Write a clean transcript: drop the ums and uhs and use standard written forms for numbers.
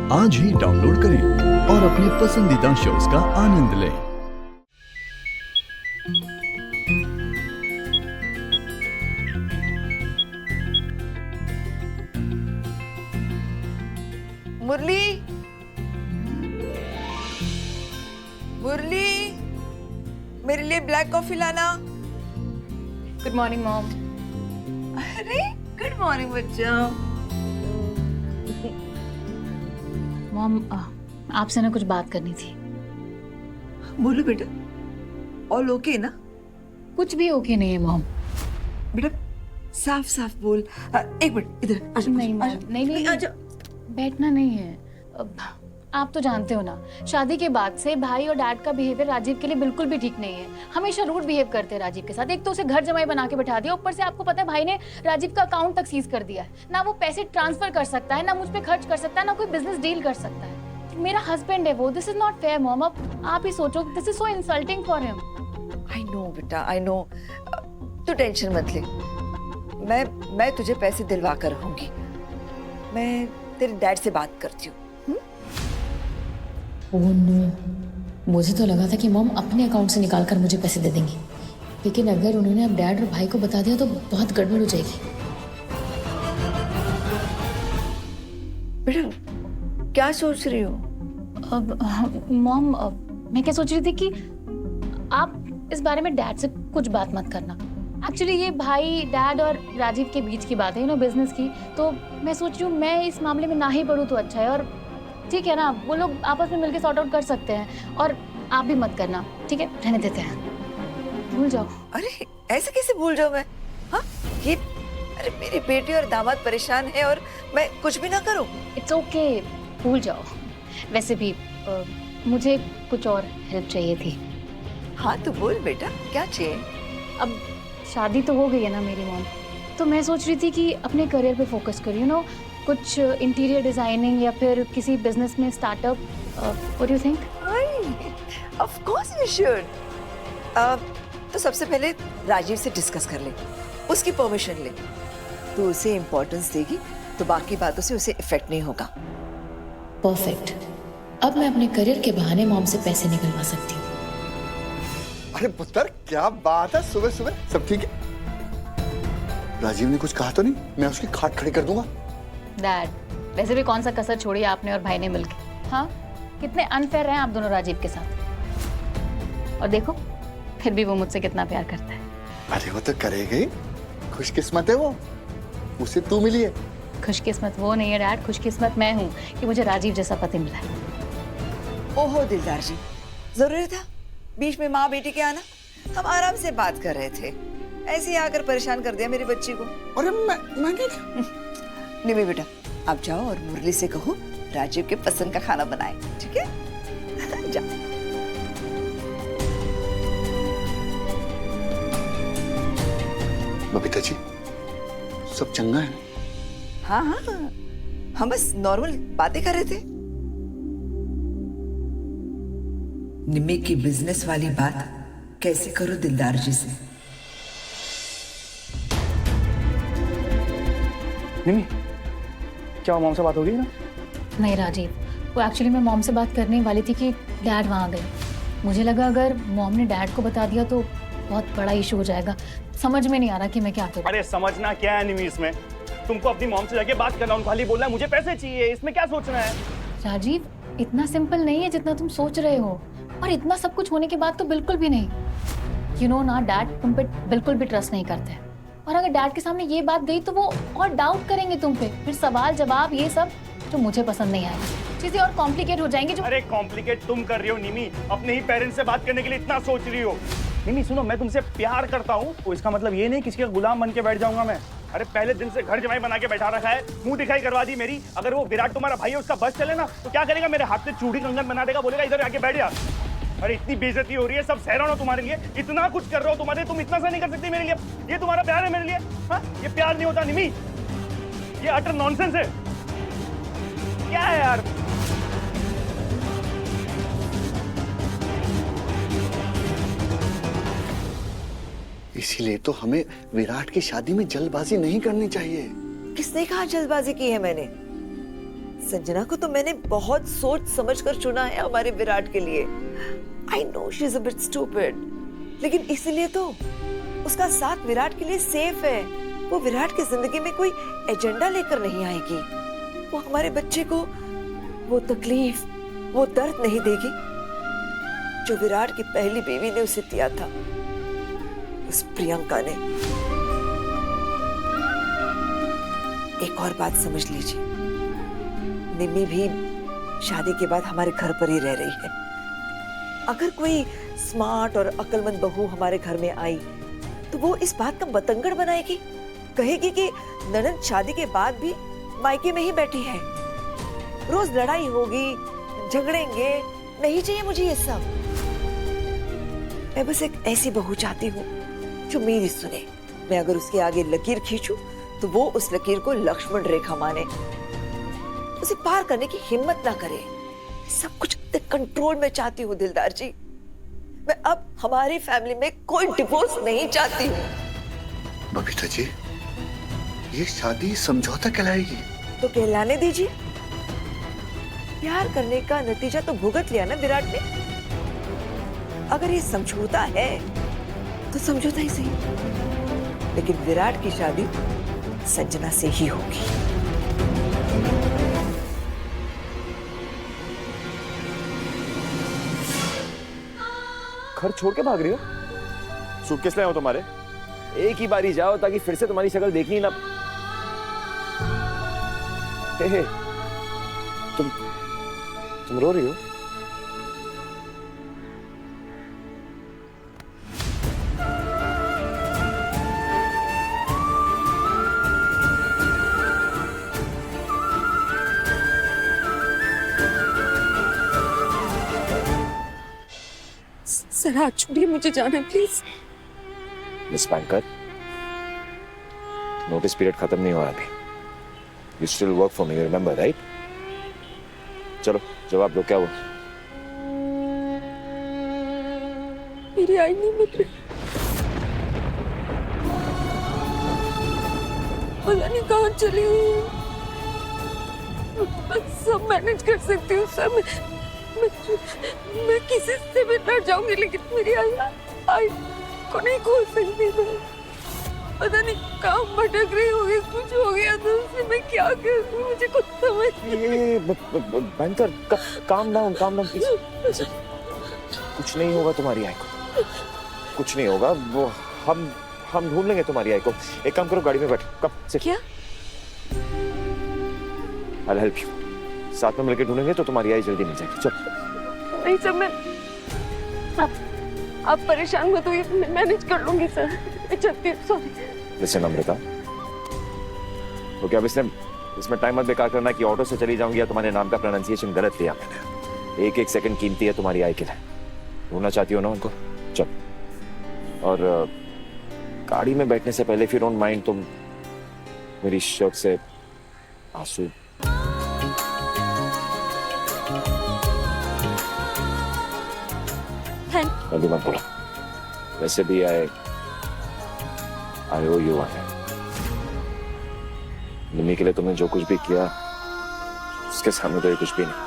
आज ही डाउनलोड करें और अपने पसंदीदा शोज का आनंद लें। मुरली, मुरली, मेरे लिए ब्लैक कॉफी लाना। Good morning mom. अरे गुड मॉर्निंग बच्चा। मॉम आपसे ना कुछ बात करनी थी। बोलो बेटा, ऑल ओके ना? कुछ भी ओके नहीं है मॉम। बेटा साफ साफ बोल। एक मिनट इधर आजा। नहीं मॉम, नहीं नहीं आजा। बैठना नहीं है। आप तो जानते हो ना, शादी के बाद से भाई और डैड का बिहेवियर राजीव के लिए बिल्कुल भी ठीक नहीं है। हमेशा रूड बिहेव करते हैं राजीव के साथ। एक तो उसे घर जमाई बना के बैठा दिया, ऊपर से आपको पता है भाई ने राजीव का अकाउंट तक सीज कर दिया है। ना वो पैसे ट्रांसफर कर सकता है, ना मुझ पे खर्च कर सकता है, ना कोई बिजनेस डील कर सकता है। मेरा हस्बैंड है वो। This is not fair mom. अब आप ही सोचो, this is so insulting for him. I know बेटा, आई नो। तू टेंशन मत ले। मैं तुझे पैसे दिलवा कर रहूंगी। मैं तेरे डैड से बात करती हूँ। ओह नो, मुझे तो लगा था कि मॉम अपने अकाउंट से निकाल कर मुझे पैसे दे देंगी, लेकिन अगर उन्होंने अब डैड और भाई को बता दिया तो बहुत गड़बड़ हो जाएगी। बेटा क्या सोच रही हो? अब मॉम, मैं क्या सोच रही थी कि आप इस बारे में डैड से कुछ बात मत करना। एक्चुअली ये भाई डैड और राजीव के बीच की बात है, बिजनेस की। तो मैं सोच रही हूँ मैं इस मामले में ना ही पढ़ूँ तो अच्छा है। और ठीक है ना, वो लोग आपस में मिलकर सॉर्ट आउट कर सकते हैं। और आप भी मत करना, ठीक है? रहने देते हैं, भूल जाओ। अरे ऐसे कैसे भूल जाऊं मैं? हाँ ये, अरे मेरी बेटी और दामाद परेशान है और मैं कुछ भी ना करूं? इट्स ओके, भूल जाओ। वैसे भी मुझे कुछ और हेल्प चाहिए थी। हाँ तो बोल बेटा, क्या चाहिए? अब शादी तो हो गई है ना मेरी मॉम, तो मैं सोच रही थी कि अपने करियर पे फोकस करूँ, कुछ इंटीरियर डिजाइनिंग या फिर किसी बिजनेस में startup. What do you think? Of course you should. तो सबसे पहले राजीव से डिस्कस कर ले, उसकी परमिशन ले। तू उसे इम्पोर्टेंस देगी तो बाकी बातों से उसे इफेक्ट नहीं होगा। परफेक्ट। अब मैं अपने करियर के बहाने मॉम से पैसे निकलवा सकती हूँ। अरे पुत्र क्या बात है, सुबह सुबह सब ठीक है? राजीव ने कुछ कहा तो नहीं? मैं उसकी खाट खड़ी कर दूंगा। डैड, वैसे भी कौन सा कसर छोड़ी आपने और भाई ने मिलके। हाँ, कितने अनफेयर हैं आप दोनों राजीव के साथ। और देखो फिर भी वो मुझसे कितना प्यार करता है। अरे वो तो करेगा ही, खुशकिस्मत है वो, उसे तू मिली है। खुशकिस्मत वो नहीं है डैड, खुशकिस्मत मैं हूँ कि मुझे राजीव जैसा पति मिला है। ओहो दिलदार जी, जरूरी था बीच में माँ बेटी के आना? हम आराम से बात कर रहे थे, ऐसे ही आकर परेशान कर दिया मेरी बच्ची को। अरे मैं नहीं। निमी बेटा आप जाओ और मुरली से कहो राजीव के पसंद का खाना बनाए, ठीक है? जा। बबीता जी सब चंगा है? हाँ हाँ, हम बस नॉर्मल बातें कर रहे थे। निमी की बिजनेस वाली बात कैसे करो दिलदार जी से? निमी, क्या मॉम से बात हो गई ना? नहीं राजीव, वो एक्चुअली मैं मॉम से बात करने वाली थी कि डैड वहाँ गए। मुझे लगा अगर मॉम ने डैड को बता दिया तो बहुत बड़ा इशू हो जाएगा। समझ में नहीं आ रहा कि मैं क्या करूं। अरे समझना क्या है निमी इसमें? तुमको अपनी मॉम से जाके बात करना, उनको खाली बोलना है मुझे पैसे चाहिए, इसमें क्या सोचना है? राजीव, इतना सिंपल नहीं है जितना तुम सोच रहे हो। और इतना सब कुछ होने के बाद तो बिल्कुल भी नहीं। यू नो ना, डैड तुम पे बिल्कुल भी ट्रस्ट नहीं करते। और अगर डैड के सामने ये बात गई तो वो और डाउट करेंगे तुम पे। फिर सवाल जवाब ये सब जो मुझे पसंद नहीं आएगा, चीजें और कॉम्प्लिकेट हो जाएंगी। जो अरे कॉम्प्लिकेट तुम कर रही हो निमी, अपने ही पेरेंट्स से बात करने के लिए इतना सोच रही हो। निमी सुनो, मैं तुमसे प्यार करता हूँ तो इसका मतलब ये नहीं किसी का गुलाम बन के बैठ जाऊंगा मैं। अरे पहले दिन से घर जमाई बना के बैठा रखा है, मुंह दिखाई करवा दी मेरी। अगर वो विराट तुम्हारा भाई है, उसका बस चले ना तो क्या करेगा? मेरे हाथ से चूड़ी कंगन बना देगा, बोलेगा इधर आके बैठ जा। अरे इतनी बेइज्जती हो रही है, सब सहरा हो तुम्हारे लिए, इतना कुछ कर रहा हो तुम्हारे, तुम इतना सा नहीं कर सकती मेरे लिए? ये तुम्हारा प्यार है मेरे लिए? हाँ, ये प्यार नहीं होता निमी, ये अटर नॉनसेंस है। क्या है यार? इसीलिए तो हमें विराट की शादी में जल्दबाजी नहीं करनी चाहिए। किसने कहा जल्दबाजी की है मैंने? संजना को तो मैंने बहुत सोच समझ कर चुना है हमारे विराट के लिए। I know she is a bit stupid, लेकिन इसलिए तो उसका साथ विराट के लिए सेफ है। वो विराट की जिंदगी में कोई एजेंडा लेकर नहीं आएगी। वो हमारे बच्चे को वो तकलीफ, वो दर्द नहीं देगी जो विराट की पहली बीवी ने उसे दिया था, उस प्रियंका ने। एक और बात समझ लीजिए, निम्मी भी शादी के बाद हमारे घर पर ही रह रही है। अगर कोई स्मार्ट और अक्लमंद बहू हमारे घर में आई तो वो इस बात का बतंगड़ बनाएगी, कहेगी कि ननद शादी के बाद भी मायके में ही बैठी है। रोज लड़ाई होगी, झगड़ेंगे, नहीं चाहिए मुझे ये सब। मैं बस एक ऐसी बहू चाहती हूँ जो मेरी सुने। मैं अगर उसके आगे लकीर खींचूं तो वो उस लकीर को लक्ष्मण रेखा माने, उसे पार करने की हिम्मत ना करे। सब कुछ कंट्रोल में चाहती हूँ दिलदार जी। मैं अब हमारी फैमिली में कोई डिवोर्स नहीं चाहती हूँ। बबीता जी, ये शादी समझौता कहलाएगी? तो कहलाने दीजिए। प्यार करने का नतीजा तो भुगत लिया ना विराट ने। अगर ये समझौता है तो समझौता ही सही, लेकिन विराट की शादी संजना से ही होगी। घर छोड़ के भाग रही हो? सूटकेस ले आओ तुम्हारे। एक ही बारी जाओ ताकि फिर से तुम्हारी शक्ल देखनी ना। हे, तुम रो रही हो? सर आज छोड़िए, मुझे जाना है please. Miss banker, notice period खत्म नहीं हुआ अभी। You still work for me, remember, right? चलो जवाब दो, क्या हुआ? मेरी आई नहीं मिल रही, पता नहीं कहाँ चली हूँ। सब मैनेज कर सकती हूँ सर। मैं किसी से भी लड़ जाऊंगी, लेकिन मेरी आई को नहीं खोल सकती। मैं पता नहीं कहाँ भटक रही होगी, कुछ हो गया तो उससे मैं क्या करूँ, मुझे कुछ समझ नहीं। Banker, calm down please. कुछ नहीं होगा तुम्हारी आई को, कुछ नहीं होगा। वो हम ढूंढ लेंगे तुम्हारी आई को। एक काम करो, गाड़ी में बैठो। कब से क्या? I'll help you। साथ में मिलकर ढूंढेंगे तो तुम्हारी आई जल्दी मिल जाएगी। चलो। नहीं सर, मैं आप परेशान मत होइए, मैं मैनेज कर लूंगी सर। मैं चलती हूँ, सॉरी। लिसन अमृता, तो क्या अब इसमें टाइम मत बेकार करना कि ऑटो से चली जाऊंगी या तुम्हारे नाम का प्रोनाउंसिएशन गलत लिया मैंने। एक सेकंड कीमती है तुम्हारी आई के लिए। ढूंढना चाहती हो ना उनको? चलो। और गाड़ी में बैठने से पहले, इफ यू डोंट माइंड, तुम मेरी शर्ट से आंसू कभी मत बोला। वैसे भी आई ओ यू है। निम्मी के लिए तुमने जो कुछ भी किया उसके सामने तो ये कुछ भी नहीं।